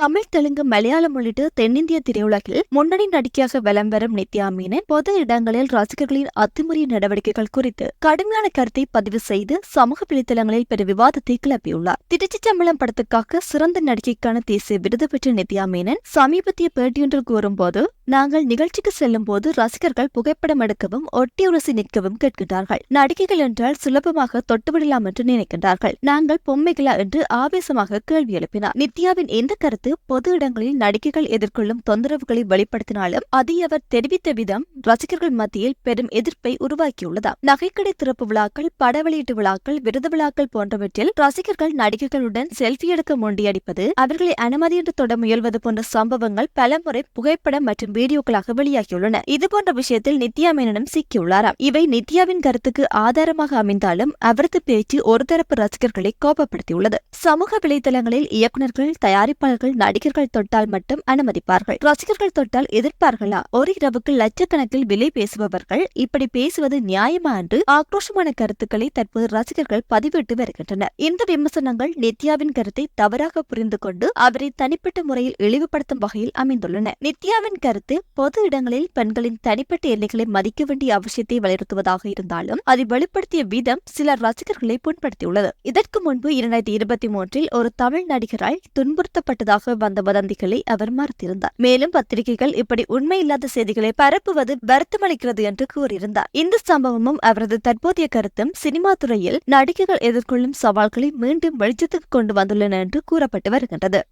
தமிழ், தெலுங்கு, மலையாளம் உள்ளிட்ட தென்னிந்திய திரையுலகில் முன்னணி நடிகையாக வலம் வரும் நித்யா மேனன் பொது இடங்களில் ரசிகர்களின் அத்துமீறிய நடவடிக்கைகள் குறித்து கடுமையான கருத்தை பதிவு செய்து சமூக வலைதளங்களில் பெரும் விவாதத்தை கிளப்பியுள்ளார். திருச்சிற்றம்பலம் படத்துக்காக சிறந்த நடிகைக்கான தேசிய விருது பெற்ற நித்யா மேனன் சமீபத்திய பேட்டியொன்றில் கூறும்போது, நாங்கள் நிகழ்ச்சிக்கு செல்லும் போது ரசிகர்கள் புகைப்படம் எடுக்கவும் ஒட்டியுரசி நிற்கவும் கேட்கின்றார்கள். நடிகைகள் என்றால் சுலபமாக தொட்டுவிடலாம் என்று நினைக்கின்றார்கள். நாங்கள் பொம்மைகளா என்று ஆவேசமாக கேள்வி எழுப்பினார். நித்யாவின் இந்த கருத்து பொது இடங்களில் நடிகைகள் எதிர்கொள்ளும் தொந்தரவுகளை வெளிப்படுத்தினாலும் அதை அவர் தெரிவித்த விதம் ரசிகர்கள் மத்தியில் பெரும் எதிர்ப்பை உருவாக்கியுள்ளது. நகைக்கடை திறப்பு விழாக்கள், பட வெளியீட்டு விழாக்கள், விருது விழாக்கள் போன்றவற்றில் ரசிகர்கள் நடிகைகளுடன் செல்ஃபி எடுக்க முண்டியடிப்பது, அவர்களை அனுமதியின்றி தொட முயல்வது போன்ற சம்பவங்கள் பலமுறை புகைப்படம் மற்றும் வீடியோக்களாக வெளியாகியுள்ளன. இதுபோன்ற விஷயத்தில் நித்யா மேனனும் சிக்கியுள்ளாராம். இவை நித்யாவின் கருத்துக்கு ஆதாரமாக அமைந்தாலும் அவரது பேச்சு ஒரு தரப்பு ரசிகர்களை கோபப்படுத்தியுள்ளது. சமூக வலைதளங்களில் இயக்குநர்கள், தயாரிப்பாளர்கள், நடிகர்கள் தொட்டால் மட்டும் அனுமதிப்பார்கள், ரசிகர்கள் தொட்டால் எதிர்ப்பார்களா? ஒரு இரவுக்கு லட்சக்கணக்கில் விலை பேசுபவர்கள் இப்படி பேசுவது நியாயமா என்று ஆக்ரோஷமான கருத்துக்களை தற்போது ரசிகர்கள் பதிவிட்டு வருகின்றனர். இந்த விமர்சனங்கள் நித்யாவின் கருத்தை தவறாக புரிந்து கொண்டு அவரை தனிப்பட்ட முறையில் இழிவுபடுத்தும் வகையில் அமைந்துள்ளன. நித்யாவின் கருத்து பொது இடங்களில் பெண்களின் தனிப்பட்ட எல்லைகளை மதிக்க வேண்டிய அவசியத்தை வலியுறுத்துவதாக இருந்தாலும் அதை வெளிப்படுத்திய விதம் சில ரசிகர்களை புண்படுத்தியுள்ளது. இதற்கு முன்பு 2023 ஒரு தமிழ் நடிகரால் துன்புறுத்தப்பட்டதாக வந்த வதந்திகளை அவர் மறுத்திருந்தார். மேலும் பத்திரிகைகள் இப்படி உண்மையில்லாத செய்திகளை பரப்புவது வருத்தமளிக்கிறது என்று கூறியிருந்தார். இந்த சம்பவமும் அவரது தற்போதைய கருத்தும் சினிமா துறையில் நடிகைகள் எதிர்கொள்ளும் சவால்களை மீண்டும் வெளிச்சத்துக்கு கொண்டு வந்துள்ளன என்று கூறப்பட்டு வருகின்றது.